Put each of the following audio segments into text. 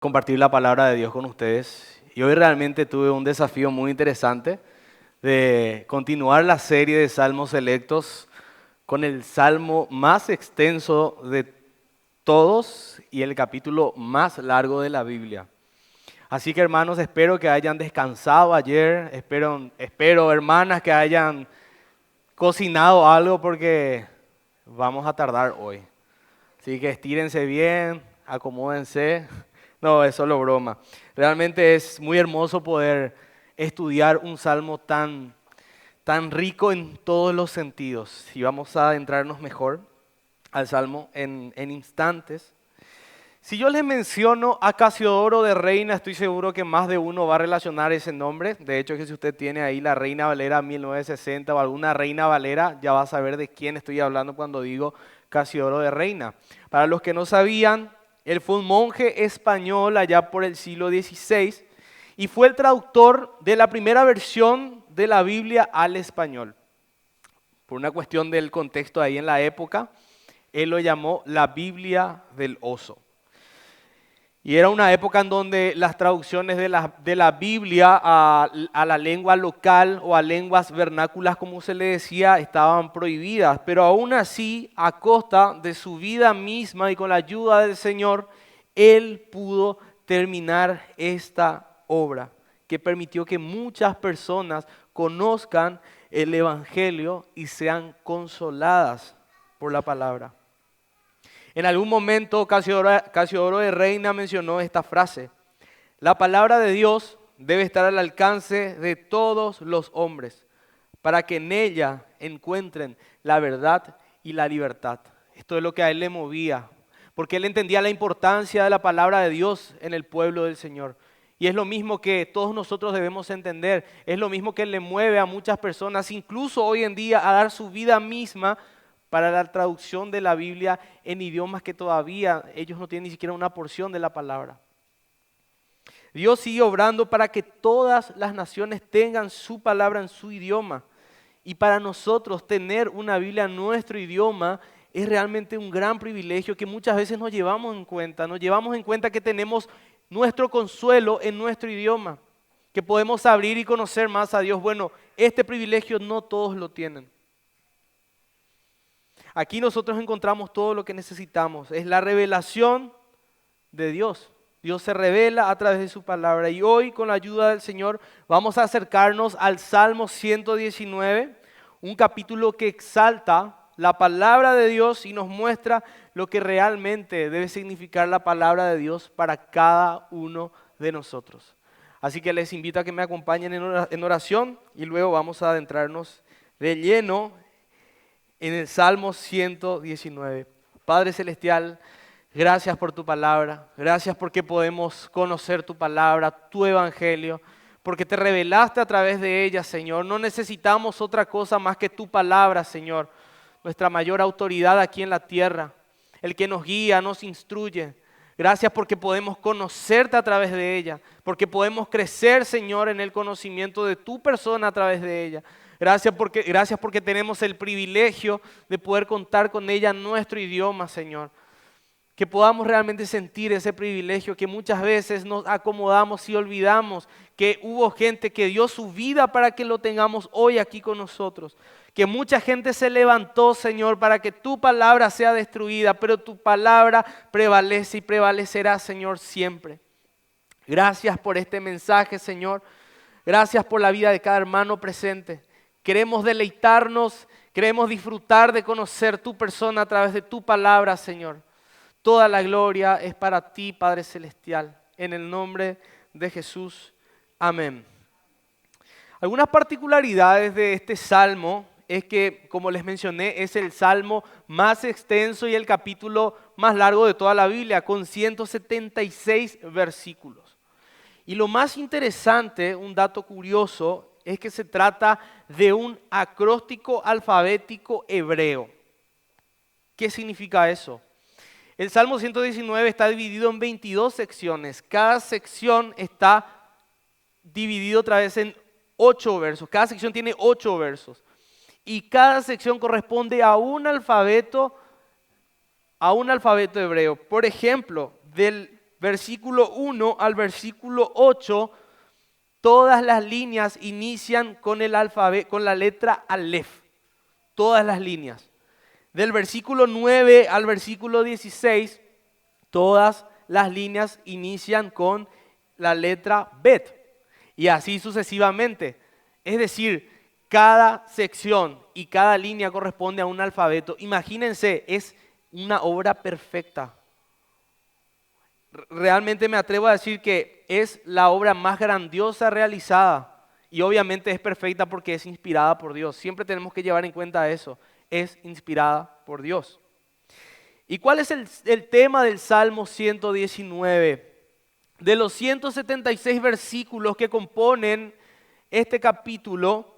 Compartir la palabra de Dios con ustedes. Y hoy realmente tuve un desafío muy interesante de continuar la serie de Salmos Selectos con el salmo más extenso de todos y el capítulo más largo de la Biblia. Así que hermanos, espero que hayan descansado ayer, espero hermanas que hayan cocinado algo porque vamos a tardar hoy. Así que estírense bien, acomódense. No, es solo broma. Realmente es muy hermoso poder estudiar un salmo tan rico en todos los sentidos. Y vamos a adentrarnos mejor al salmo en instantes. Si yo les menciono a Casiodoro de Reina, estoy seguro que más de uno va a relacionar ese nombre. De hecho, que si usted tiene ahí la Reina Valera 1960 o alguna Reina Valera, ya va a saber de quién estoy hablando cuando digo Casiodoro de Reina. Para los que no sabían, él fue un monje español allá por el siglo XVI y fue el traductor de la primera versión de la Biblia al español. Por una cuestión del contexto ahí en la época, él lo llamó la Biblia del oso. Y era una época en donde las traducciones de la Biblia a la lengua local o a lenguas vernáculas, como se le decía, estaban prohibidas. Pero aún así, a costa de su vida misma y con la ayuda del Señor, él pudo terminar esta obra que permitió que muchas personas conozcan el Evangelio y sean consoladas por la palabra. En algún momento Casiodoro de Reina mencionó esta frase: la palabra de Dios debe estar al alcance de todos los hombres para que en ella encuentren la verdad y la libertad. Esto es lo que a él le movía, porque él entendía la importancia de la palabra de Dios en el pueblo del Señor. Y es lo mismo que todos nosotros debemos entender, es lo mismo que le mueve a muchas personas, incluso hoy en día, a dar su vida misma para la traducción de la Biblia en idiomas que todavía ellos no tienen ni siquiera una porción de la palabra. Dios sigue obrando para que todas las naciones tengan su palabra en su idioma. Y para nosotros tener una Biblia en nuestro idioma es realmente un gran privilegio que muchas veces no llevamos en cuenta. Nos llevamos en cuenta que tenemos nuestro consuelo en nuestro idioma, que podemos abrir y conocer más a Dios. Bueno, este privilegio no todos lo tienen. Aquí nosotros encontramos todo lo que necesitamos. Es la revelación de Dios. Dios se revela a través de su palabra. Y hoy, con la ayuda del Señor, vamos a acercarnos al Salmo 119, un capítulo que exalta la palabra de Dios y nos muestra lo que realmente debe significar la palabra de Dios para cada uno de nosotros. Así que les invito a que me acompañen en oración y luego vamos a adentrarnos de lleno en el Salmo 119. Padre Celestial, gracias por tu palabra, gracias porque podemos conocer tu palabra, tu evangelio, porque te revelaste a través de ella, Señor. No necesitamos otra cosa más que tu palabra, Señor, nuestra mayor autoridad aquí en la tierra, el que nos guía, nos instruye. Gracias porque podemos conocerte a través de ella, porque podemos crecer, Señor, en el conocimiento de tu persona a través de ella. Gracias porque tenemos el privilegio de poder contar con ella en nuestro idioma, Señor. Que podamos realmente sentir ese privilegio que muchas veces nos acomodamos y olvidamos que hubo gente que dio su vida para que lo tengamos hoy aquí con nosotros. Que mucha gente se levantó, Señor, para que tu palabra sea destruida, pero tu palabra prevalece y prevalecerá, Señor, siempre. Gracias por este mensaje, Señor. Gracias por la vida de cada hermano presente. Queremos deleitarnos, queremos disfrutar de conocer tu persona a través de tu palabra, Señor. Toda la gloria es para ti, Padre Celestial. En el nombre de Jesús. Amén. Algunas particularidades de este salmo es que, como les mencioné, es el salmo más extenso y el capítulo más largo de toda la Biblia, con 176 versículos. Y lo más interesante, un dato curioso, es que se trata de un acróstico alfabético hebreo. ¿Qué significa eso? El Salmo 119 está dividido en 22 secciones. Cada sección está dividido otra vez en 8 versos. Cada sección tiene 8 versos. Y cada sección corresponde a un alfabeto hebreo. Por ejemplo, del versículo 1 al versículo 8, todas las líneas inician con el alfabeto, con la letra Aleph. Todas las líneas. Del versículo 9 al versículo 16, todas las líneas inician con la letra Bet. Y así sucesivamente. Es decir, cada sección y cada línea corresponde a un alfabeto. Imagínense, es una obra perfecta. Realmente me atrevo a decir que es la obra más grandiosa realizada. Y obviamente es perfecta porque es inspirada por Dios. Siempre tenemos que llevar en cuenta eso. Es inspirada por Dios. ¿Y cuál es el tema del Salmo 119? De los 176 versículos que componen este capítulo,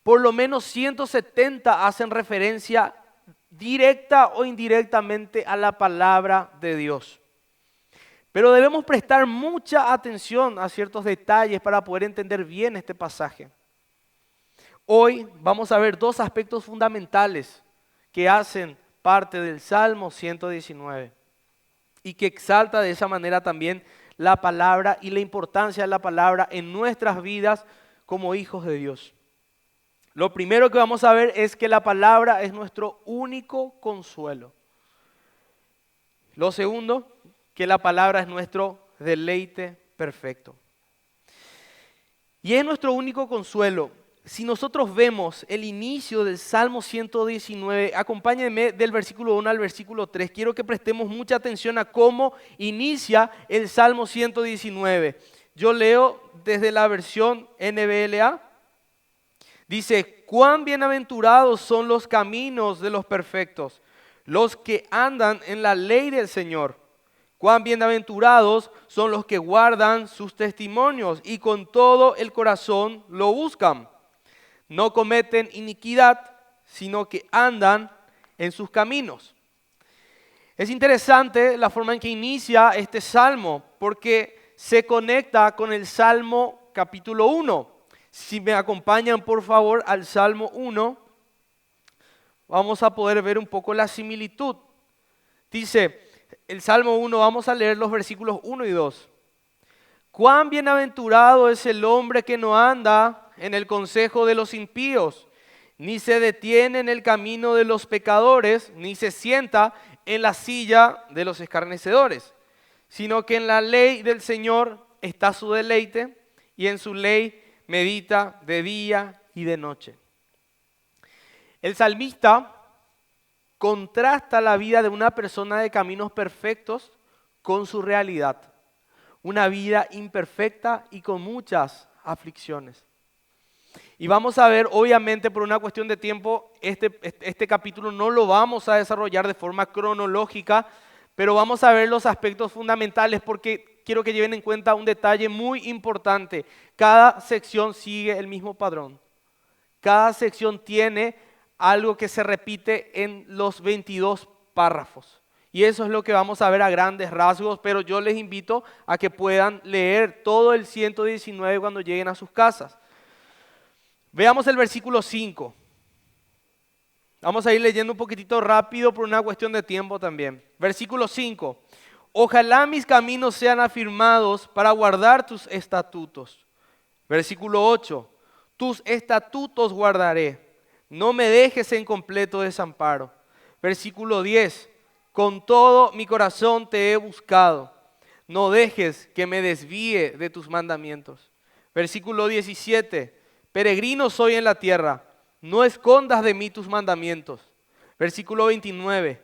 por lo menos 170 hacen referencia directa o indirectamente a la palabra de Dios. Pero debemos prestar mucha atención a ciertos detalles para poder entender bien este pasaje. Hoy vamos a ver dos aspectos fundamentales que hacen parte del Salmo 119 y que exalta de esa manera también la palabra y la importancia de la palabra en nuestras vidas como hijos de Dios. Lo primero que vamos a ver es que la palabra es nuestro único consuelo. Lo segundo, que la palabra es nuestro deleite perfecto. Y es nuestro único consuelo. Si nosotros vemos el inicio del Salmo 119, acompáñenme del versículo 1 al versículo 3. Quiero que prestemos mucha atención a cómo inicia el Salmo 119. Yo leo desde la versión NBLA. Dice, cuán bienaventurados son los caminos de los perfectos, los que andan en la ley del Señor. Cuán bienaventurados son los que guardan sus testimonios y con todo el corazón lo buscan. No cometen iniquidad, sino que andan en sus caminos. Es interesante la forma en que inicia este salmo, porque se conecta con el Salmo capítulo 1. Si me acompañan por favor al Salmo 1, vamos a poder ver un poco la similitud. Dice el Salmo 1, vamos a leer los versículos 1 y 2. Cuán bienaventurado es el hombre que no anda en el consejo de los impíos, ni se detiene en el camino de los pecadores, ni se sienta en la silla de los escarnecedores, sino que en la ley del Señor está su deleite, y en su ley medita de día y de noche. El salmista contrasta la vida de una persona de caminos perfectos con su realidad. Una vida imperfecta y con muchas aflicciones. Y vamos a ver, obviamente por una cuestión de tiempo, este capítulo no lo vamos a desarrollar de forma cronológica, pero vamos a ver los aspectos fundamentales porque quiero que lleven en cuenta un detalle muy importante. Cada sección sigue el mismo padrón. Cada sección tiene algo que se repite en los 22 párrafos. Y eso es lo que vamos a ver a grandes rasgos, pero yo les invito a que puedan leer todo el 119 cuando lleguen a sus casas. Veamos el versículo 5. Vamos a ir leyendo un poquitito rápido por una cuestión de tiempo también. Versículo 5. Ojalá mis caminos sean afirmados para guardar tus estatutos. Versículo 8. Tus estatutos guardaré. No me dejes en completo desamparo. Versículo 10. Con todo mi corazón te he buscado. No dejes que me desvíe de tus mandamientos. Versículo 17. Peregrino soy en la tierra. No escondas de mí tus mandamientos. Versículo 29.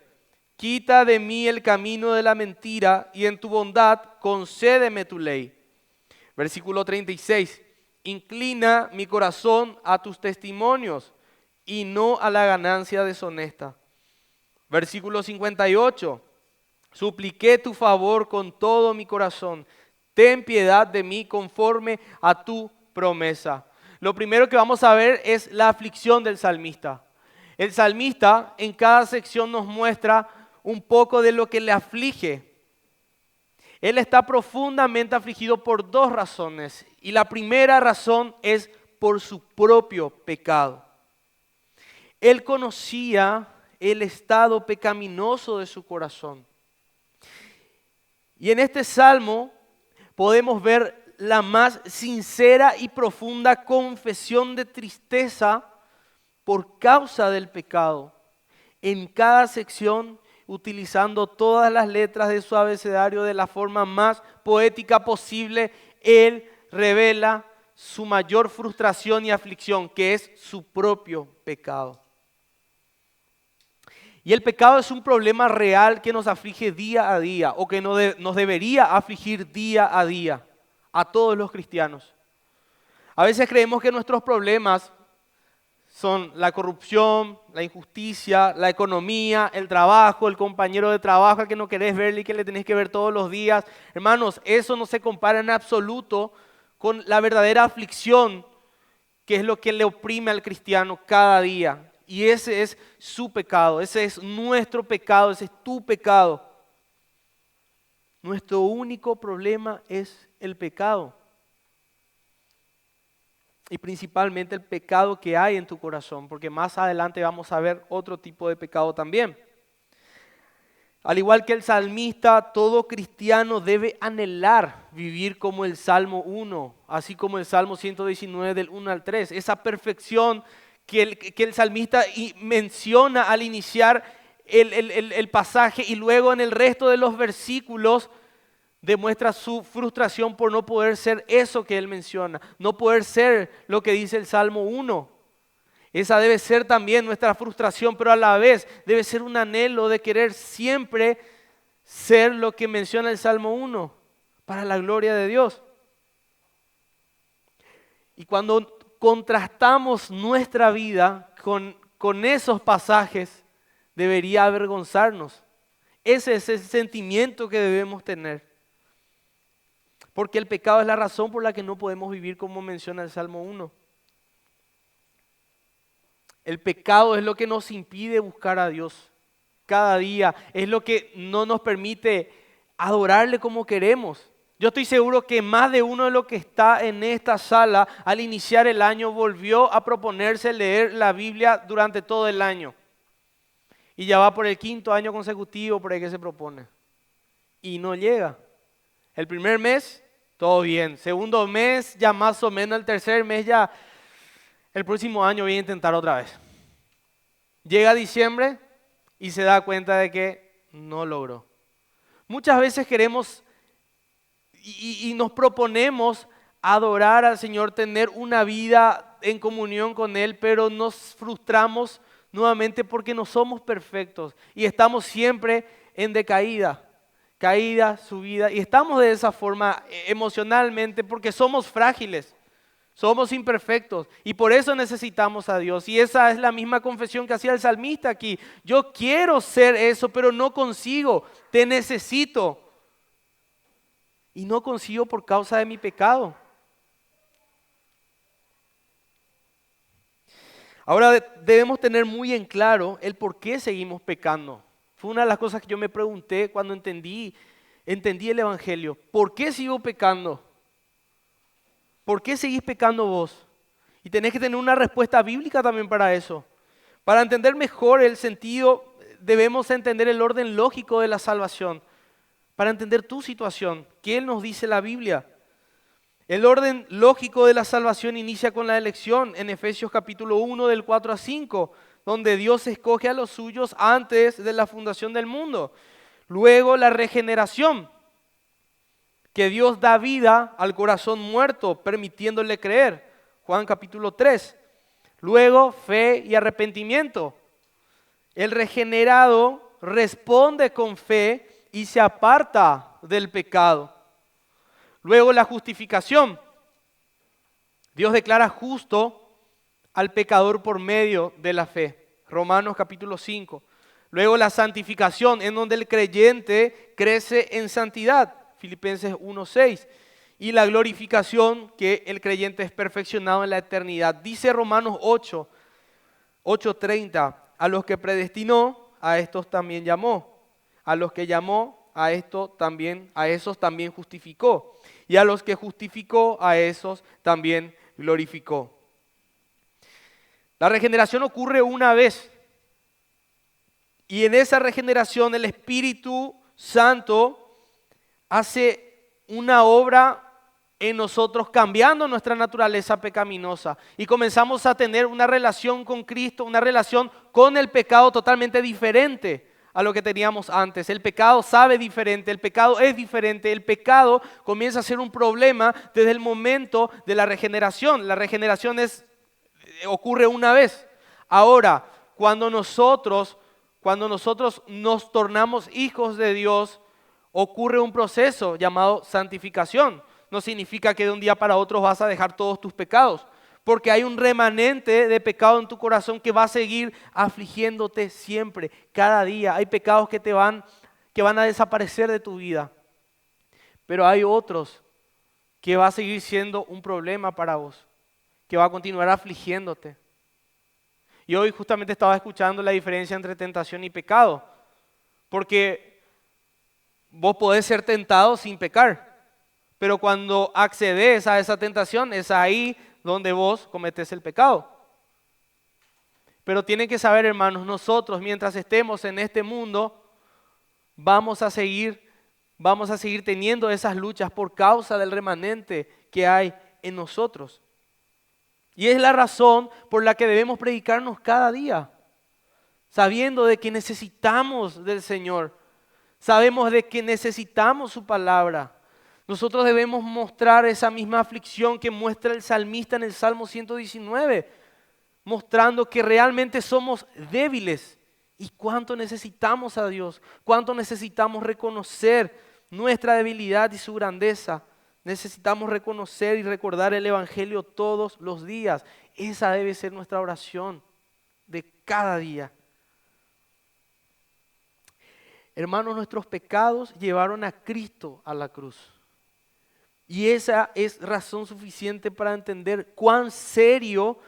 Quita de mí el camino de la mentira y en tu bondad concédeme tu ley. Versículo 36. Inclina mi corazón a tus testimonios y no a la ganancia deshonesta. Versículo 58. Supliqué tu favor con todo mi corazón. Ten piedad de mí conforme a tu promesa. Lo primero que vamos a ver es la aflicción del salmista. El salmista en cada sección nos muestra un poco de lo que le aflige. Él está profundamente afligido por dos razones. Y la primera razón es por su propio pecado. Él conocía el estado pecaminoso de su corazón. Y en este salmo podemos ver la más sincera y profunda confesión de tristeza por causa del pecado. En cada sección, utilizando todas las letras de su abecedario de la forma más poética posible, él revela su mayor frustración y aflicción, que es su propio pecado. Y el pecado es un problema real que nos aflige día a día, o que nos debería afligir día a día a todos los cristianos. A veces creemos que nuestros problemas son la corrupción, la injusticia, la economía, el trabajo, el compañero de trabajo al que no querés verle y que le tenés que ver todos los días. Hermanos, eso no se compara en absoluto con la verdadera aflicción, que es lo que le oprime al cristiano cada día. Y ese es su pecado, ese es nuestro pecado, ese es tu pecado. Nuestro único problema es el pecado. Y principalmente el pecado que hay en tu corazón, porque más adelante vamos a ver otro tipo de pecado también. Al igual que el salmista, todo cristiano debe anhelar vivir como el Salmo 1, así como el Salmo 119 del 1 al 3. Esa perfección que el salmista menciona al iniciar el pasaje y luego en el resto de los versículos demuestra su frustración por no poder ser eso que él menciona, no poder ser lo que dice el Salmo 1. Esa debe ser también nuestra frustración, pero a la vez debe ser un anhelo de querer siempre ser lo que menciona el Salmo 1, para la gloria de Dios. Y cuando contrastamos nuestra vida con esos pasajes, debería avergonzarnos. Ese es el sentimiento que debemos tener. Porque el pecado es la razón por la que no podemos vivir como menciona el Salmo 1. El pecado es lo que nos impide buscar a Dios cada día. Es lo que no nos permite adorarle como queremos. Yo estoy seguro que más de uno de los que está en esta sala al iniciar el año volvió a proponerse leer la Biblia durante todo el año. Y ya va por el 5.º año consecutivo por ahí que se propone. Y no llega. El primer mes, todo bien. Segundo mes, ya más o menos. El tercer mes, ya el próximo año voy a intentar otra vez. Llega diciembre y se da cuenta de que no logró. Muchas veces queremos y nos proponemos adorar al Señor, tener una vida en comunión con Él, pero nos frustramos nuevamente porque no somos perfectos y estamos siempre en decaída. Caída, subida, y estamos de esa forma emocionalmente porque somos frágiles, somos imperfectos y por eso necesitamos a Dios. Y esa es la misma confesión que hacía el salmista aquí. Yo quiero ser eso, pero no consigo, te necesito. Y no consigo por causa de mi pecado. Ahora debemos tener muy en claro el por qué seguimos pecando. Fue una de las cosas que yo me pregunté cuando entendí el Evangelio. ¿Por qué sigo pecando? ¿Por qué seguís pecando vos? Y tenés que tener una respuesta bíblica también para eso. Para entender mejor el sentido, debemos entender el orden lógico de la salvación. Para entender tu situación, ¿qué nos dice la Biblia? El orden lógico de la salvación inicia con la elección en Efesios capítulo 1 del 4 a 5, donde Dios escoge a los suyos antes de la fundación del mundo. Luego la regeneración, que Dios da vida al corazón muerto, permitiéndole creer. Juan capítulo 3. Luego fe y arrepentimiento. El regenerado responde con fe y se aparta del pecado. Luego la justificación. Dios declara justo al pecador por medio de la fe. Romanos capítulo 5. Luego la santificación, en donde el creyente crece en santidad. Filipenses 1:6. Y la glorificación, que el creyente es perfeccionado en la eternidad. Dice Romanos 8:30. A los que predestinó, a estos también llamó. A los que llamó, a esos también justificó. Y a los que justificó, a esos también glorificó. La regeneración ocurre una vez. Y en esa regeneración el Espíritu Santo hace una obra en nosotros cambiando nuestra naturaleza pecaminosa y comenzamos a tener una relación con Cristo, una relación con el pecado totalmente diferente a lo que teníamos antes. El pecado sabe diferente, el pecado es diferente, el pecado comienza a ser un problema desde el momento de la regeneración. La regeneración ocurre una vez. Ahora, cuando nosotros nos tornamos hijos de Dios, ocurre un proceso llamado santificación. No significa que de un día para otro vas a dejar todos tus pecados, porque hay un remanente de pecado en tu corazón que va a seguir afligiéndote siempre, cada día. Hay pecados que van a desaparecer de tu vida, pero hay otros que va a seguir siendo un problema para vos, que va a continuar afligiéndote. Y hoy justamente estaba escuchando la diferencia entre tentación y pecado, porque vos podés ser tentado sin pecar, pero cuando accedes a esa tentación es ahí donde vos cometés el pecado. Pero tienen que saber, hermanos, nosotros mientras estemos en este mundo vamos a seguir teniendo esas luchas por causa del remanente que hay en nosotros. Y es la razón por la que debemos predicarnos cada día, sabiendo de que necesitamos del Señor, sabemos de que necesitamos su palabra. Nosotros debemos mostrar esa misma aflicción que muestra el salmista en el Salmo 119, mostrando que realmente somos débiles y cuánto necesitamos a Dios, cuánto necesitamos reconocer nuestra debilidad y su grandeza. Necesitamos reconocer y recordar el Evangelio todos los días. Esa debe ser nuestra oración de cada día. Hermanos, nuestros pecados llevaron a Cristo a la cruz. Y esa es razón suficiente para entender cuán serio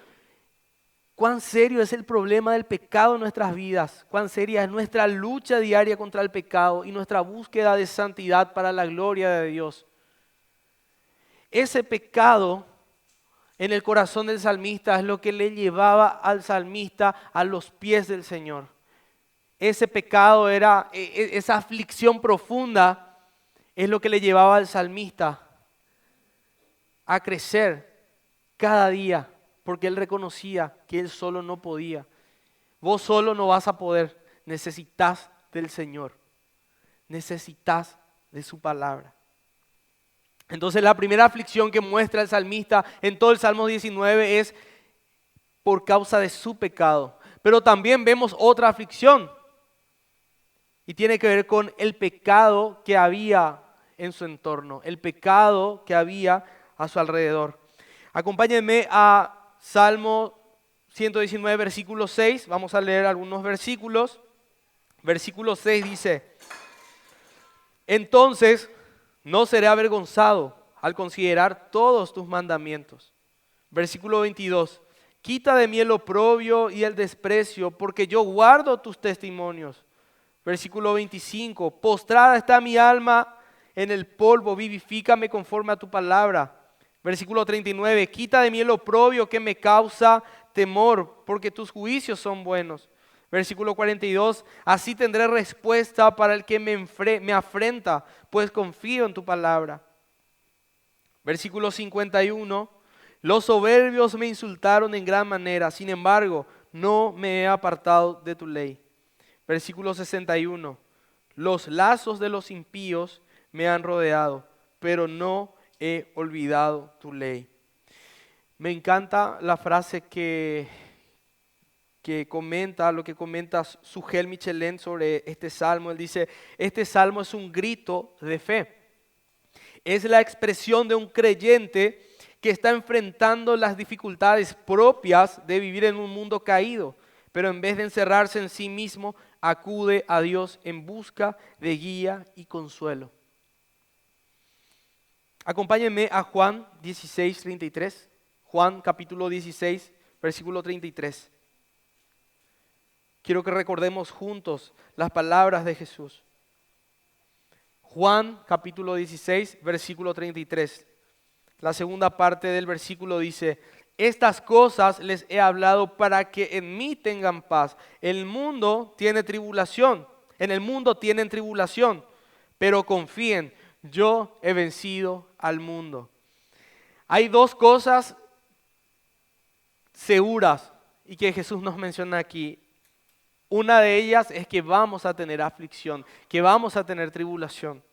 es el problema del pecado en nuestras vidas, cuán seria es nuestra lucha diaria contra el pecado y nuestra búsqueda de santidad para la gloria de Dios. Ese pecado en el corazón del salmista es lo que le llevaba al salmista a los pies del Señor. Ese pecado esa aflicción profunda es lo que le llevaba al salmista a crecer cada día, porque él reconocía que él solo no podía. Vos solo no vas a poder, necesitas del Señor, necesitas de su palabra. Entonces la primera aflicción que muestra el salmista en todo el Salmo 19 es por causa de su pecado. Pero también vemos otra aflicción y tiene que ver con el pecado que había en su entorno, el pecado que había a su alrededor. Acompáñenme a Salmo 119, versículo 6. Vamos a leer algunos versículos. Versículo 6 dice: entonces no seré avergonzado al considerar todos tus mandamientos. Versículo 22. Quita de mí el oprobio y el desprecio, porque yo guardo tus testimonios. Versículo 25. Postrada está mi alma en el polvo, vivifícame conforme a tu palabra. Versículo 39. Quita de mí el oprobio que me causa temor, porque tus juicios son buenos. Versículo 42, así tendré respuesta para el que me afrenta, pues confío en tu palabra. Versículo 51, los soberbios me insultaron en gran manera, sin embargo, no me he apartado de tu ley. Versículo 61, los lazos de los impíos me han rodeado, pero no he olvidado tu ley. Me encanta la frase que comenta, lo que comenta Sugel Michelén sobre este salmo. Él dice, este salmo es un grito de fe. Es la expresión de un creyente que está enfrentando las dificultades propias de vivir en un mundo caído, pero en vez de encerrarse en sí mismo, acude a Dios en busca de guía y consuelo. Acompáñenme a Juan 16, 33. Juan capítulo 16, versículo 33. Quiero que recordemos juntos las palabras de Jesús. Juan capítulo 16, versículo 33. La segunda parte del versículo dice, estas cosas les he hablado para que en mí tengan paz. En el mundo tienen tribulación, pero confíen, yo he vencido al mundo. Hay dos cosas seguras y que Jesús nos menciona aquí. Una de ellas es que vamos a tener aflicción, que vamos a tener tribulación.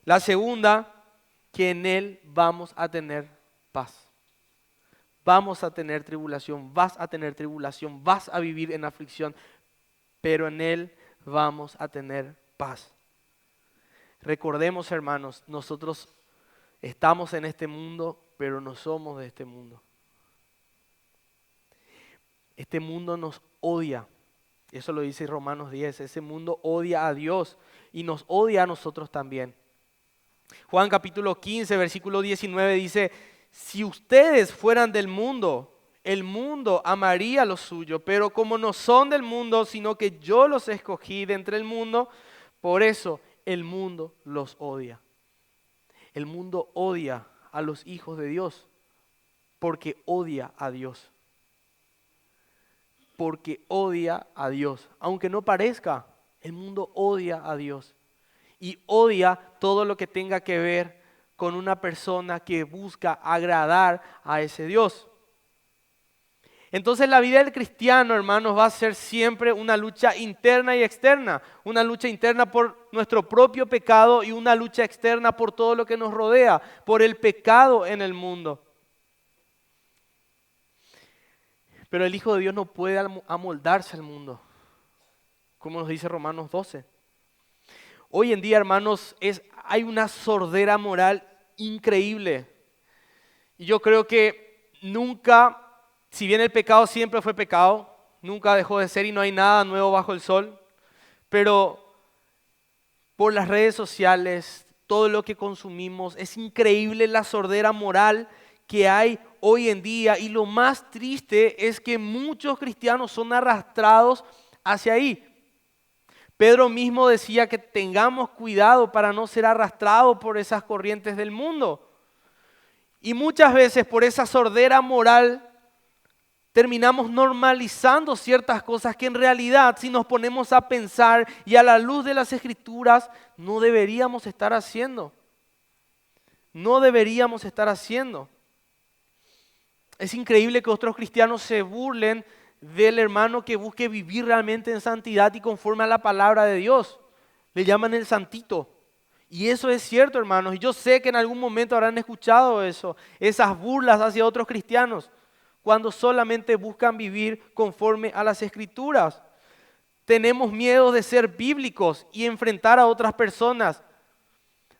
La segunda, que en Él vamos a tener paz. Vamos a tener tribulación, vas a tener tribulación, vas a vivir en aflicción, pero en Él vamos a tener paz. Recordemos, hermanos, nosotros estamos en este mundo, pero no somos de este mundo. Este mundo nos odia. Eso lo dice Romanos 10. Ese mundo odia a Dios y nos odia a nosotros también. Juan capítulo 15, versículo 19 dice, si ustedes fueran del mundo, el mundo amaría lo suyo, pero como no son del mundo, sino que yo los escogí de entre el mundo, por eso el mundo los odia. El mundo odia a los hijos de Dios porque odia a Dios. Porque odia a Dios. Aunque no parezca, el mundo odia a Dios. Y odia todo lo que tenga que ver con una persona que busca agradar a ese Dios. Entonces la vida del cristiano, hermanos, va a ser siempre una lucha interna y externa. Una lucha interna por nuestro propio pecado y una lucha externa por todo lo que nos rodea, por el pecado en el mundo. Pero el Hijo de Dios no puede amoldarse al mundo, como nos dice Romanos 12. Hoy en día, hermanos, hay una sordera moral increíble. Y yo creo que nunca, si bien el pecado siempre fue pecado, nunca dejó de ser y no hay nada nuevo bajo el sol, pero por las redes sociales, todo lo que consumimos, es increíble la sordera moral que hay hoy en día. Y lo más triste es que muchos cristianos son arrastrados hacia ahí. Pedro mismo decía que tengamos cuidado para no ser arrastrados por esas corrientes del mundo. Y muchas veces por esa sordera moral terminamos normalizando ciertas cosas que en realidad, si nos ponemos a pensar y a la luz de las Escrituras, no deberíamos estar haciendo. No deberíamos estar haciendo. Es increíble que otros cristianos se burlen del hermano que busque vivir realmente en santidad y conforme a la palabra de Dios. Le llaman el santito. Y eso es cierto, hermanos. Y yo sé que en algún momento habrán escuchado eso, esas burlas hacia otros cristianos, cuando solamente buscan vivir conforme a las Escrituras. Tenemos miedo de ser bíblicos y enfrentar a otras personas,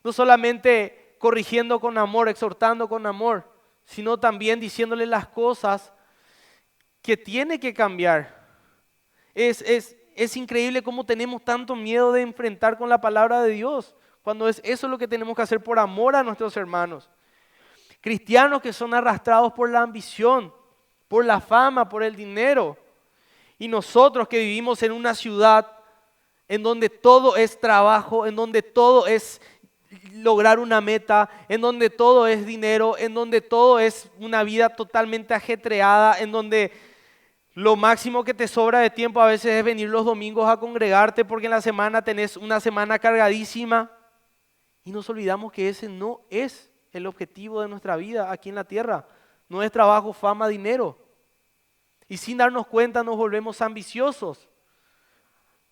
no solamente corrigiendo con amor, exhortando con amor, sino también diciéndole las cosas que tiene que cambiar. Es increíble cómo tenemos tanto miedo de enfrentar con la palabra de Dios, cuando eso es lo que tenemos que hacer por amor a nuestros hermanos. Cristianos que son arrastrados por la ambición, por la fama, por el dinero. Y nosotros que vivimos en una ciudad en donde todo es trabajo, en donde todo es lograr una meta, en donde todo es dinero, en donde todo es una vida totalmente ajetreada, en donde lo máximo que te sobra de tiempo a veces es venir los domingos a congregarte porque en la semana tenés una semana cargadísima. Y nos olvidamos que ese no es el objetivo de nuestra vida aquí en la tierra. No es trabajo, fama, dinero. Y sin darnos cuenta nos volvemos ambiciosos.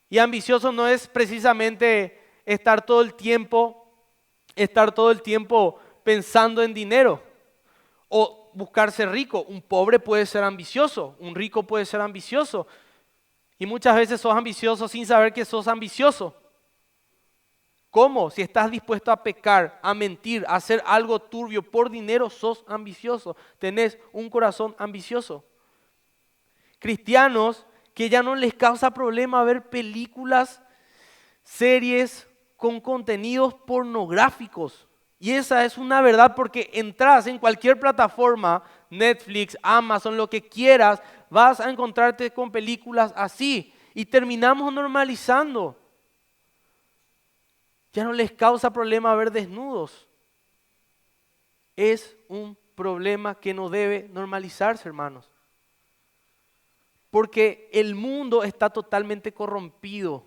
Y ambicioso no es precisamente estar todo el tiempo pensando en dinero o buscar ser rico. Un pobre puede ser ambicioso, un rico puede ser ambicioso. Y muchas veces sos ambicioso sin saber que sos ambicioso. ¿Cómo? Si estás dispuesto a pecar, a mentir, a hacer algo turbio por dinero, sos ambicioso. Tenés un corazón ambicioso. Cristianos que ya no les causa problema ver películas, series con contenidos pornográficos. Y esa es una verdad porque entras en cualquier plataforma, Netflix, Amazon, lo que quieras, vas a encontrarte con películas así. Y terminamos normalizando. Ya no les causa problema ver desnudos. Es un problema que no debe normalizarse, hermanos. Porque el mundo está totalmente corrompido.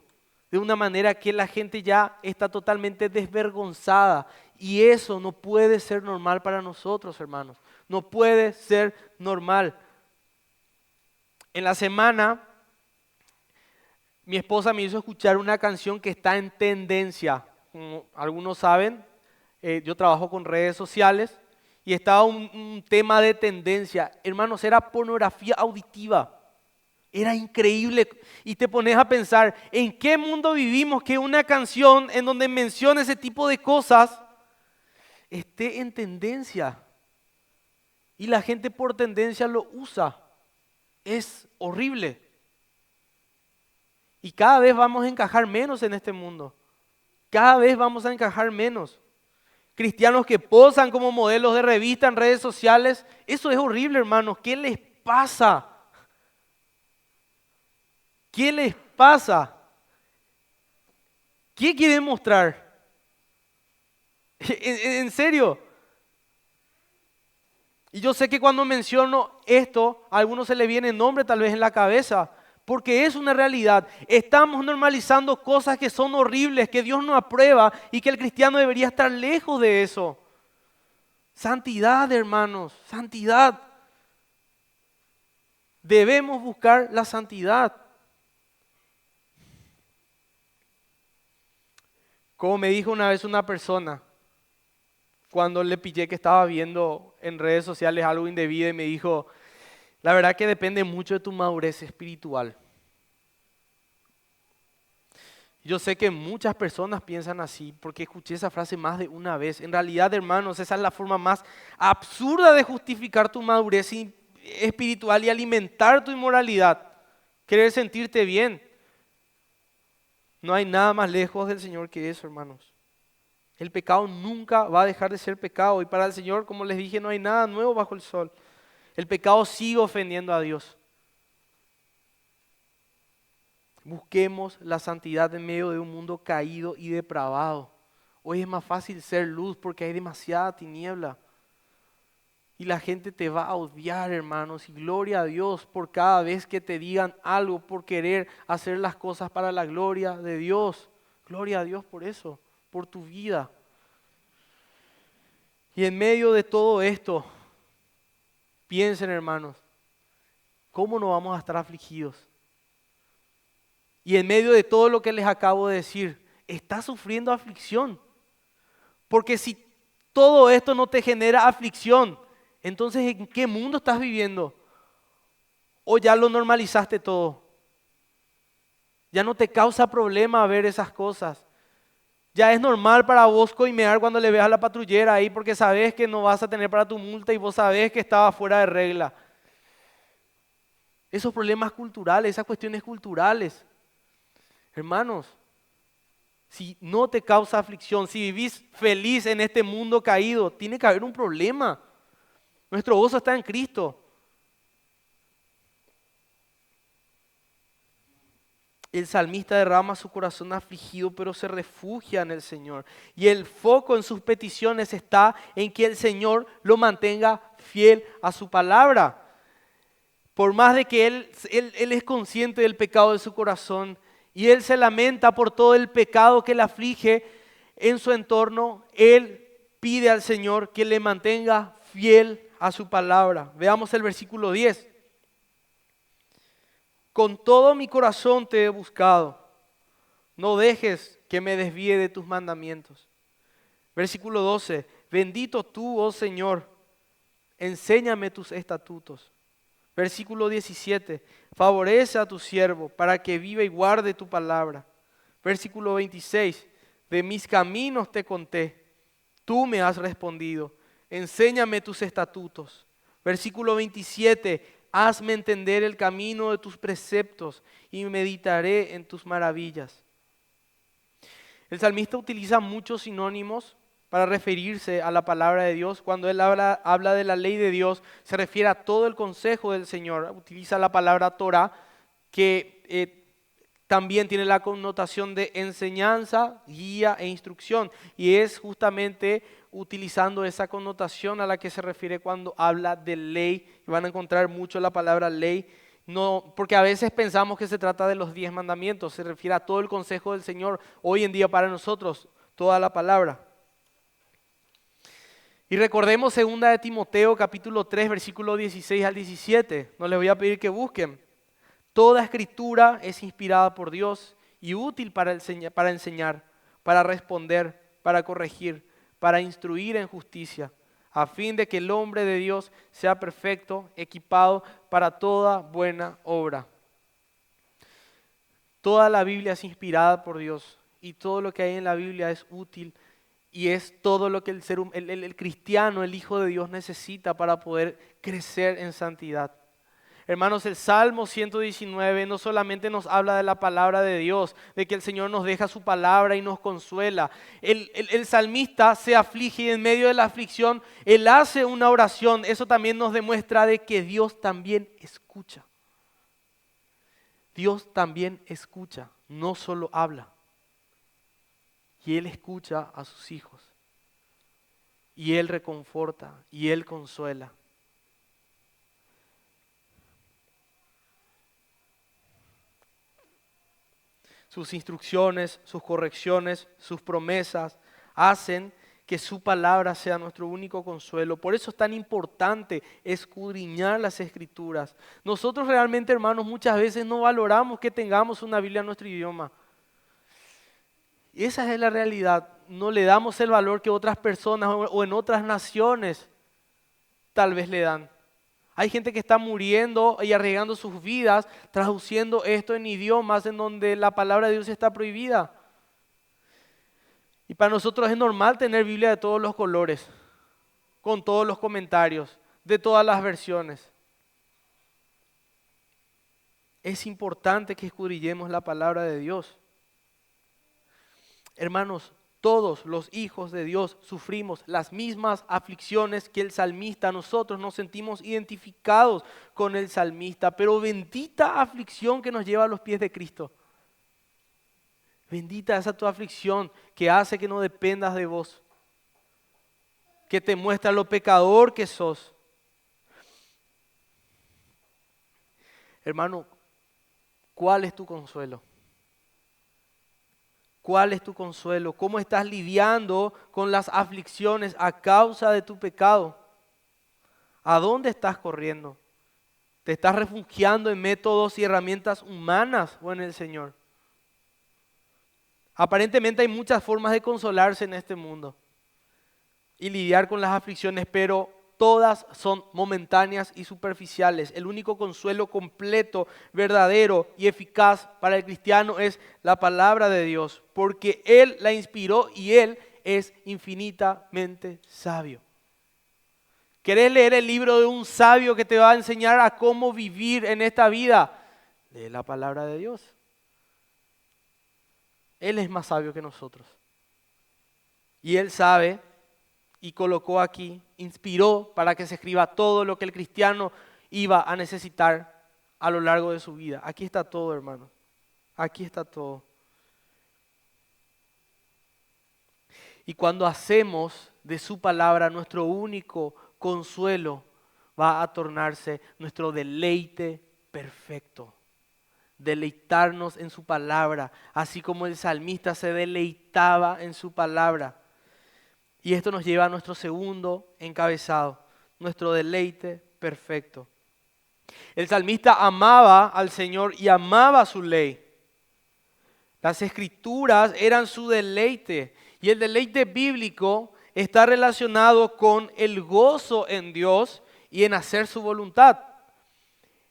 de una manera que la gente ya está totalmente desvergonzada. Y eso no puede ser normal para nosotros, hermanos. No puede ser normal. En la semana, mi esposa me hizo escuchar una canción que está en tendencia. Como algunos saben, yo trabajo con redes sociales y estaba un tema de tendencia. Hermanos, era pornografía auditiva. Era increíble. Y te pones a pensar, ¿en qué mundo vivimos que una canción en donde menciona ese tipo de cosas esté en tendencia? Y la gente por tendencia lo usa. Es horrible. Y cada vez vamos a encajar menos en este mundo. Cada vez vamos a encajar menos. Cristianos que posan como modelos de revista en redes sociales. Eso es horrible, hermanos. ¿Qué les pasa? ¿Qué les pasa? ¿Qué quieren mostrar? ¿En serio? Y yo sé que cuando menciono esto, a algunos se le viene nombre tal vez en la cabeza, porque es una realidad. Estamos normalizando cosas que son horribles, que Dios no aprueba y que el cristiano debería estar lejos de eso. Santidad, hermanos, santidad. Debemos buscar la santidad. Como me dijo una vez una persona, cuando le pillé que estaba viendo en redes sociales algo indebido y me dijo, la verdad que depende mucho de tu madurez espiritual. Yo sé que muchas personas piensan así porque escuché esa frase más de una vez. En realidad, hermanos, esa es la forma más absurda de justificar tu madurez espiritual y alimentar tu inmoralidad. Querer sentirte bien. No hay nada más lejos del Señor que eso, hermanos. El pecado nunca va a dejar de ser pecado y para el Señor, como les dije, no hay nada nuevo bajo el sol. El pecado sigue ofendiendo a Dios. Busquemos la santidad en medio de un mundo caído y depravado. Hoy es más fácil ser luz porque hay demasiada tiniebla. Y la gente te va a odiar, hermanos. Y gloria a Dios por cada vez que te digan algo por querer hacer las cosas para la gloria de Dios. Gloria a Dios por eso, por tu vida. Y en medio de todo esto, piensen, hermanos, ¿cómo no vamos a estar afligidos? Y en medio de todo lo que les acabo de decir, estás sufriendo aflicción. Porque si todo esto no te genera aflicción, entonces ¿en qué mundo estás viviendo? ¿O ya lo normalizaste todo? Ya no te causa problema ver esas cosas. Ya es normal para vos coimear cuando le ves a la patrullera ahí porque sabes que no vas a tener para tu multa y vos sabés que estaba fuera de regla. Esos problemas culturales, esas cuestiones culturales. Hermanos, si no te causa aflicción, si vivís feliz en este mundo caído, tiene que haber un problema. Nuestro gozo está en Cristo. El salmista derrama su corazón afligido, pero se refugia en el Señor. Y el foco en sus peticiones está en que el Señor lo mantenga fiel a su palabra. Por más de que él es consciente del pecado de su corazón y él se lamenta por todo el pecado que le aflige en su entorno, él pide al Señor que le mantenga fiel a su palabra. Veamos el versículo 10. Con todo mi corazón te he buscado. No dejes que me desvíe de tus mandamientos. Versículo 12. Bendito tú, oh Señor, enséñame tus estatutos. Versículo 17. Favorece a tu siervo para que viva y guarde tu palabra. Versículo 26. De mis caminos te conté. Tú me has respondido. Enséñame tus estatutos. Versículo 27. Hazme entender el camino de tus preceptos y meditaré en tus maravillas. El salmista utiliza muchos sinónimos para referirse a la palabra de Dios. Cuando él habla de la ley de Dios, se refiere a todo el consejo del Señor. Utiliza la palabra Torah, que también tiene la connotación de enseñanza, guía e instrucción. Y es justamente utilizando esa connotación a la que se refiere cuando habla de ley. Van a encontrar mucho la palabra ley No, porque a veces pensamos que se trata de los 10 mandamientos, se refiere a todo el consejo del Señor hoy en día para nosotros, toda la palabra. Y recordemos 2 de Timoteo capítulo 3 versículo 16 al 17. No les voy a pedir que busquen. Toda escritura es inspirada por Dios y útil para enseñar, para responder, para corregir, para instruir en justicia, a fin de que el hombre de Dios sea perfecto, equipado para toda buena obra. Toda la Biblia es inspirada por Dios y todo lo que hay en la Biblia es útil y es todo lo que el cristiano, el Hijo de Dios necesita para poder crecer en santidad. Hermanos, el Salmo 119 no solamente nos habla de la palabra de Dios, de que el Señor nos deja su palabra y nos consuela. El salmista se aflige y en medio de la aflicción, él hace una oración. Eso también nos demuestra de que Dios también escucha. Dios también escucha, no solo habla. Y Él escucha a sus hijos. Y Él reconforta, y Él consuela. Sus instrucciones, sus correcciones, sus promesas hacen que su palabra sea nuestro único consuelo. Por eso es tan importante escudriñar las Escrituras. Nosotros realmente, hermanos, muchas veces no valoramos que tengamos una Biblia en nuestro idioma. Y esa es la realidad. No le damos el valor que otras personas o en otras naciones tal vez le dan. Hay gente que está muriendo y arriesgando sus vidas traduciendo esto en idiomas en donde la palabra de Dios está prohibida. Y para nosotros es normal tener Biblia de todos los colores, con todos los comentarios, de todas las versiones. Es importante que escudriñemos la palabra de Dios. Hermanos, todos los hijos de Dios sufrimos las mismas aflicciones que el salmista. Nosotros nos sentimos identificados con el salmista, pero bendita aflicción que nos lleva a los pies de Cristo. Bendita esa tu aflicción que hace que no dependas de vos, que te muestra lo pecador que sos. Hermano, ¿cuál es tu consuelo? ¿Cuál es tu consuelo? ¿Cómo estás lidiando con las aflicciones a causa de tu pecado? ¿A dónde estás corriendo? ¿Te estás refugiando en métodos y herramientas humanas o en el Señor? Aparentemente hay muchas formas de consolarse en este mundo y lidiar con las aflicciones, pero todas son momentáneas y superficiales. El único consuelo completo, verdadero y eficaz para el cristiano es la palabra de Dios, porque Él la inspiró y Él es infinitamente sabio. ¿Querés leer el libro de un sabio que te va a enseñar a cómo vivir en esta vida? Lee la palabra de Dios. Él es más sabio que nosotros. Y Él sabe y colocó aquí, inspiró para que se escriba todo lo que el cristiano iba a necesitar a lo largo de su vida. Aquí está todo, hermano. Aquí está todo. Y cuando hacemos de su palabra nuestro único consuelo, va a tornarse nuestro deleite perfecto. Deleitarnos en su palabra, así como el salmista se deleitaba en su palabra. Y esto nos lleva a nuestro segundo encabezado, nuestro deleite perfecto. El salmista amaba al Señor y amaba su ley. Las escrituras eran su deleite y el deleite bíblico está relacionado con el gozo en Dios y en hacer su voluntad.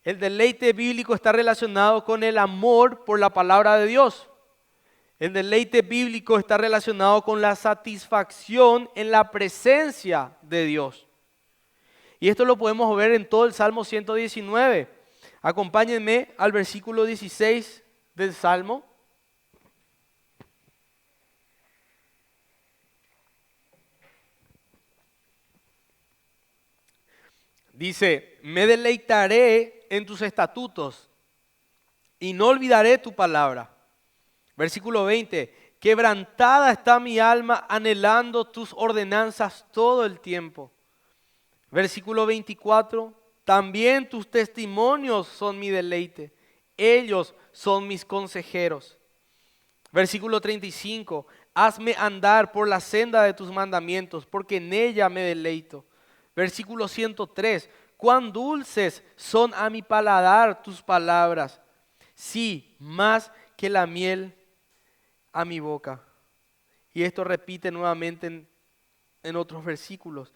El deleite bíblico está relacionado con el amor por la palabra de Dios. El deleite bíblico está relacionado con la satisfacción en la presencia de Dios. Y esto lo podemos ver en todo el Salmo 119. Acompáñenme al versículo 16 del Salmo. Dice, me deleitaré en tus estatutos y no olvidaré tu palabra. Versículo 20, quebrantada está mi alma anhelando tus ordenanzas todo el tiempo. Versículo 24, También tus testimonios son mi deleite. Ellos son mis consejeros. Versículo 35. Hazme andar por la senda de tus mandamientos, porque en ella me deleito. Versículo 103. Cuán dulces son a mi paladar tus palabras. Sí, más que la miel a mi boca. Y esto repite nuevamente en otros versículos.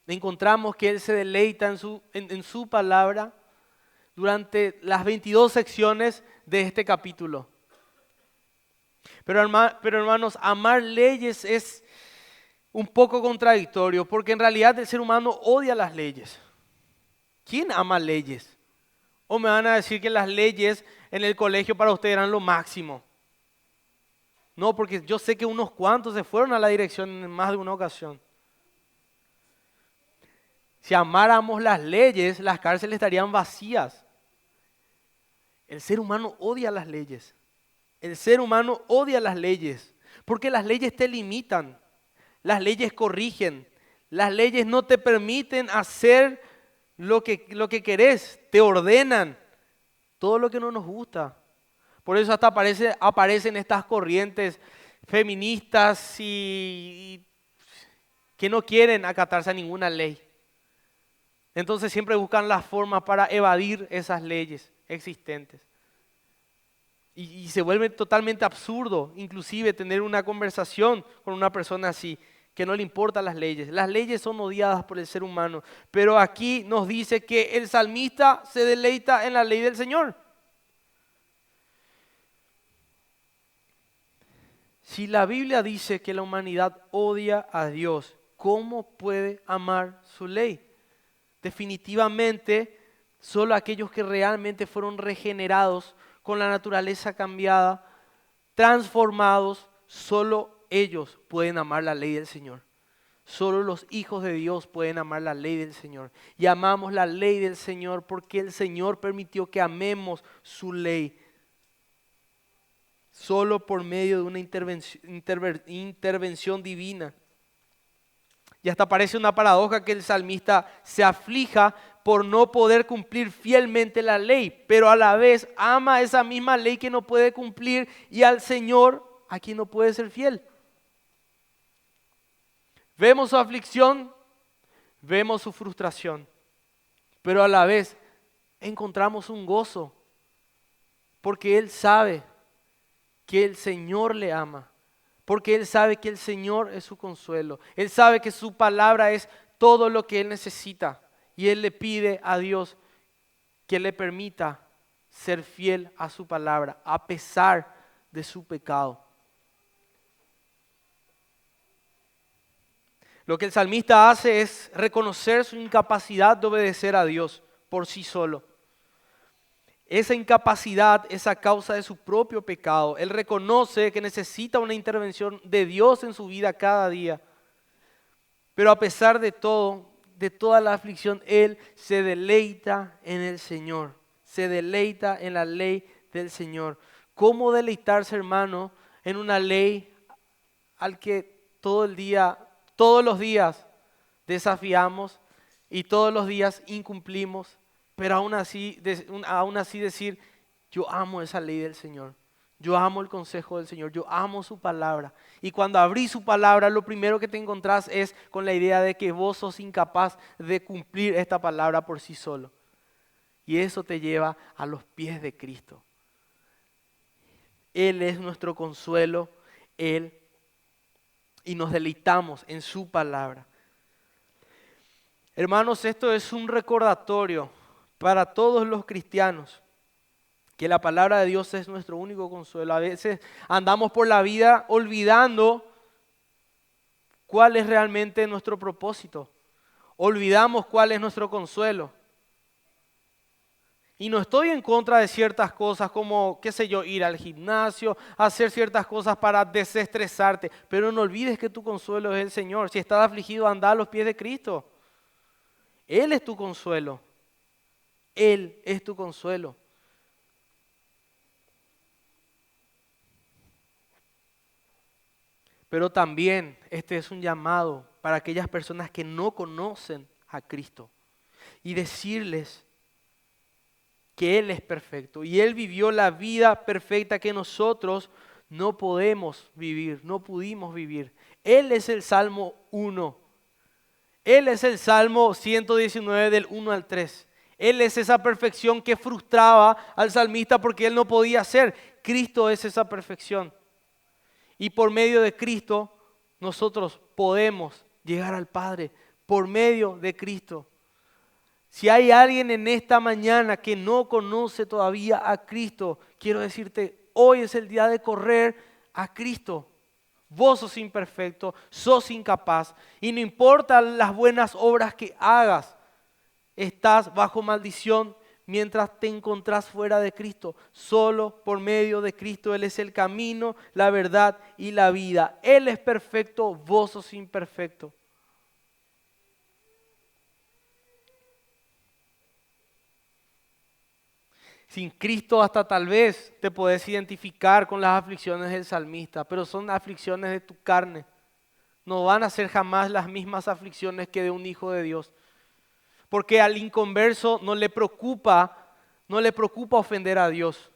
Encontramos que Él se deleita en su palabra durante las 22 secciones de este capítulo. Pero hermanos, amar leyes es un poco contradictorio, porque en realidad el ser humano odia las leyes. ¿Quién ama leyes? O me van a decir que las leyes en el colegio para ustedes eran lo máximo. No, porque yo sé que unos cuantos se fueron a la dirección en más de una ocasión. Si amáramos las leyes, las cárceles estarían vacías. El ser humano odia las leyes. El ser humano odia las leyes, porque las leyes te limitan, las leyes corrigen, las leyes no te permiten hacer lo que querés, te ordenan, todo lo que no nos gusta. Por eso hasta aparecen estas corrientes feministas y que no quieren acatarse a ninguna ley. Entonces siempre buscan las formas para evadir esas leyes existentes. Y se vuelve totalmente absurdo, inclusive tener una conversación con una persona así, que no le importan las leyes. Las leyes son odiadas por el ser humano, pero aquí nos dice que el salmista se deleita en la ley del Señor. Si la Biblia dice que la humanidad odia a Dios, ¿cómo puede amar su ley? Definitivamente, solo aquellos que realmente fueron regenerados, con la naturaleza cambiada, transformados, solo ellos pueden amar la ley del Señor. Solo los hijos de Dios pueden amar la ley del Señor. Y amamos la ley del Señor porque el Señor permitió que amemos su ley. Solo por medio de una intervención divina. Y hasta parece una paradoja que el salmista se aflija por no poder cumplir fielmente la ley, pero a la vez ama esa misma ley que no puede cumplir y al Señor a quien no puede ser fiel. Vemos su aflicción, vemos su frustración, pero a la vez encontramos un gozo, porque Él sabe que el Señor le ama. Porque Él sabe que el Señor es su consuelo. Él sabe que su palabra es todo lo que Él necesita. Y Él le pide a Dios que le permita ser fiel a su palabra, a pesar de su pecado. Lo que el salmista hace es reconocer su incapacidad de obedecer a Dios por sí solo. Esa incapacidad es a causa de su propio pecado. Él reconoce que necesita una intervención de Dios en su vida cada día. Pero a pesar de todo, de toda la aflicción, Él se deleita en el Señor. Se deleita en la ley del Señor. ¿Cómo deleitarse, hermano, en una ley al que todos los días desafiamos y todos los días incumplimos? Pero aún así decir, yo amo esa ley del Señor, yo amo el consejo del Señor, yo amo su palabra. Y cuando abrí su palabra, lo primero que te encontrás es con la idea de que vos sos incapaz de cumplir esta palabra por sí solo. Y eso te lleva a los pies de Cristo. Él es nuestro consuelo, y nos deleitamos en su palabra. Hermanos, esto es un recordatorio para todos los cristianos, que la palabra de Dios es nuestro único consuelo. A veces andamos por la vida olvidando cuál es realmente nuestro propósito. Olvidamos cuál es nuestro consuelo. Y no estoy en contra de ciertas cosas como, qué sé yo, ir al gimnasio, hacer ciertas cosas para desestresarte. Pero no olvides que tu consuelo es el Señor. Si estás afligido, anda a los pies de Cristo. Él es tu consuelo. Él es tu consuelo. Pero también este es un llamado para aquellas personas que no conocen a Cristo. y decirles que Él es perfecto y Él vivió la vida perfecta que nosotros no podemos vivir, no pudimos vivir. Él es el Salmo 1. Él es el Salmo 119 del 1 al 3. Él es esa perfección que frustraba al salmista porque él no podía ser. Cristo es esa perfección. Y por medio de Cristo nosotros podemos llegar al Padre. Por medio de Cristo. Si hay alguien en esta mañana que no conoce todavía a Cristo, quiero decirte, hoy es el día de correr a Cristo. Vos sos imperfecto, sos incapaz y no importa las buenas obras que hagas, estás bajo maldición mientras te encontrás fuera de Cristo. Solo por medio de Cristo Él es el camino, la verdad y la vida. Él es perfecto, vos sos imperfecto. Sin Cristo hasta tal vez te podés identificar con las aflicciones del salmista, pero son aflicciones de tu carne. No van a ser jamás las mismas aflicciones que de un hijo de Dios. Porque al inconverso no le preocupa ofender a Dios.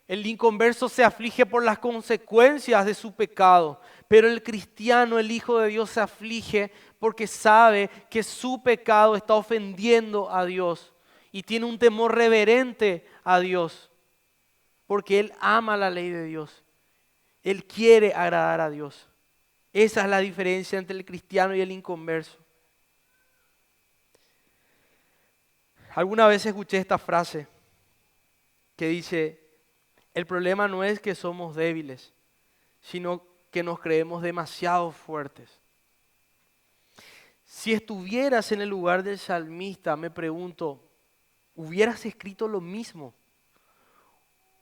El inconverso se aflige por las consecuencias de su pecado, pero el cristiano, el hijo de Dios, se aflige porque sabe que su pecado está ofendiendo a Dios y tiene un temor reverente a Dios, porque él ama la ley de Dios. Él quiere agradar a Dios. Esa es la diferencia entre el cristiano y el inconverso. Alguna vez escuché esta frase que dice, el problema no es que somos débiles, sino que nos creemos demasiado fuertes. Si estuvieras en el lugar del salmista, me pregunto, ¿hubieras escrito lo mismo?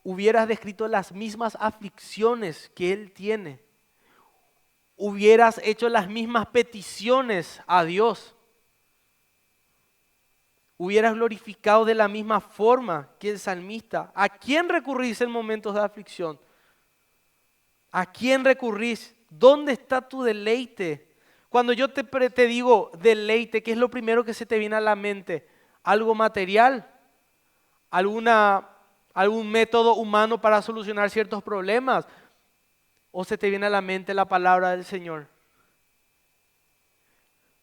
¿Hubieras descrito las mismas aflicciones que él tiene? ¿Hubieras hecho las mismas peticiones a Dios? ¿Hubieras glorificado de la misma forma que el salmista? ¿A quién recurrís en momentos de aflicción? ¿A quién recurrís? ¿Dónde está tu deleite? Cuando yo te digo deleite, ¿qué es lo primero que se te viene a la mente? ¿Algo material? ¿Algún método humano para solucionar ciertos problemas? ¿O se te viene a la mente la palabra del Señor?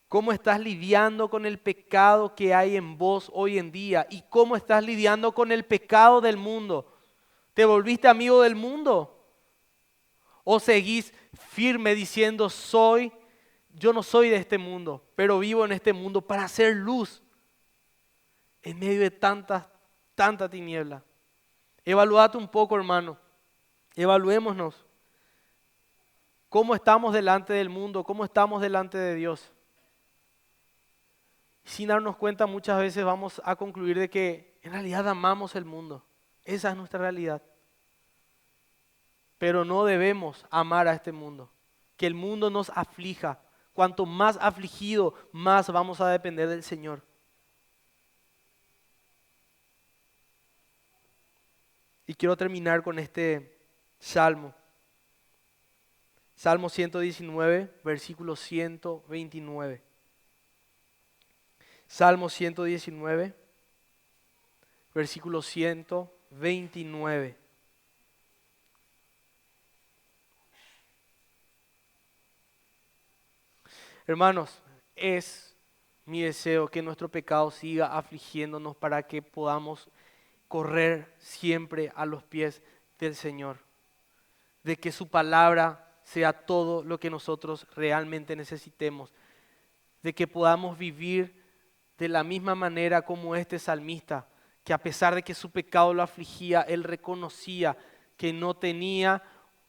¿Cómo estás lidiando con el pecado que hay en vos hoy en día? ¿Y cómo estás lidiando con el pecado del mundo? ¿Te volviste amigo del mundo? ¿O seguís firme diciendo, yo no soy de este mundo, pero vivo en este mundo para hacer luz en medio de tanta tiniebla? Evaluate un poco, hermano. Evaluémonos. ¿Cómo estamos delante del mundo? ¿Cómo estamos delante de Dios? Sin darnos cuenta, muchas veces vamos a concluir de que en realidad amamos el mundo. Esa es nuestra realidad. Pero no debemos amar a este mundo. Que el mundo nos aflija. Cuanto más afligido, más vamos a depender del Señor. Y quiero terminar con este salmo. Salmo 119, versículo 129. Salmo 119, versículo 129. Hermanos, es mi deseo que nuestro pecado siga afligiéndonos para que podamos correr siempre a los pies del Señor. De que su palabra sea todo lo que nosotros realmente necesitemos. De que podamos vivir de la misma manera como este salmista, que a pesar de que su pecado lo afligía, él reconocía que no tenía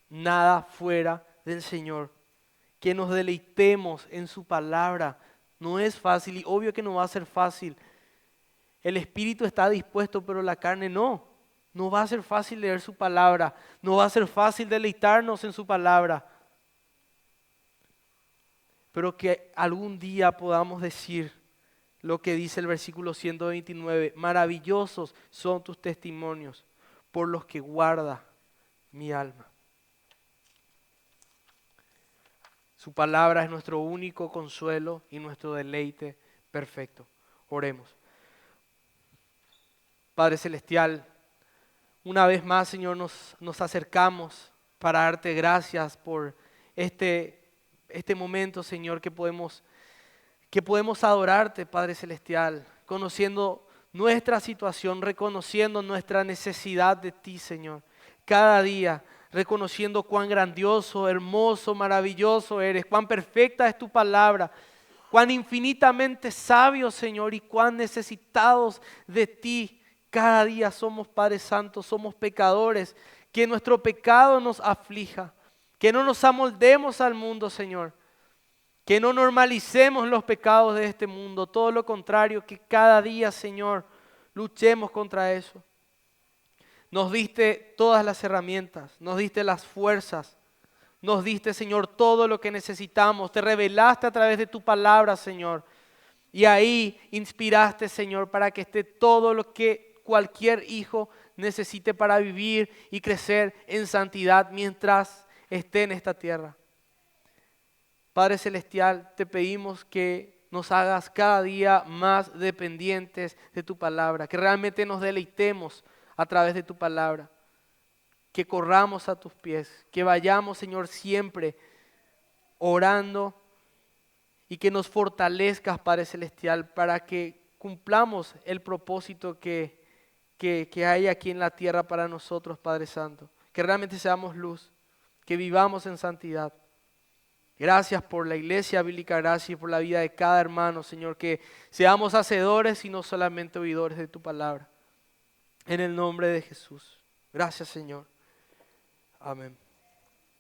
nada fuera del Señor. Que nos deleitemos en su palabra. No es fácil y obvio que no va a ser fácil. El espíritu está dispuesto, pero la carne no. No va a ser fácil leer su palabra. No va a ser fácil deleitarnos en su palabra. Pero que algún día podamos decir lo que dice el versículo 129. Maravillosos son tus testimonios por los que guarda mi alma. Su palabra es nuestro único consuelo y nuestro deleite perfecto. Oremos. Padre Celestial, una vez más, Señor, nos acercamos para darte gracias por este momento, Señor, que podemos adorarte, Padre Celestial, conociendo nuestra situación, reconociendo nuestra necesidad de ti, Señor. Cada día, reconociendo cuán grandioso, hermoso, maravilloso eres, cuán perfecta es tu palabra, cuán infinitamente sabio, Señor, y cuán necesitados de ti cada día somos, Padre Santo, somos pecadores, que nuestro pecado nos aflija, que no nos amoldemos al mundo, Señor, que no normalicemos los pecados de este mundo, todo lo contrario, que cada día, Señor, luchemos contra eso. Nos diste todas las herramientas, nos diste las fuerzas, nos diste, Señor, todo lo que necesitamos, te revelaste a través de tu palabra, Señor, y ahí inspiraste, Señor, para que esté todo lo que cualquier hijo necesite para vivir y crecer en santidad mientras esté en esta tierra. Padre Celestial, te pedimos que nos hagas cada día más dependientes de tu palabra, que realmente nos deleitemos a través de tu palabra, que corramos a tus pies, que vayamos, Señor, siempre orando y que nos fortalezcas, Padre Celestial, para que cumplamos el propósito que hay aquí en la tierra para nosotros, Padre Santo, que realmente seamos luz, que vivamos en santidad. Gracias por la iglesia bíblica, gracias por la vida de cada hermano, Señor, que seamos hacedores y no solamente oidores de tu palabra. En el nombre de Jesús. Gracias, Señor. Amén.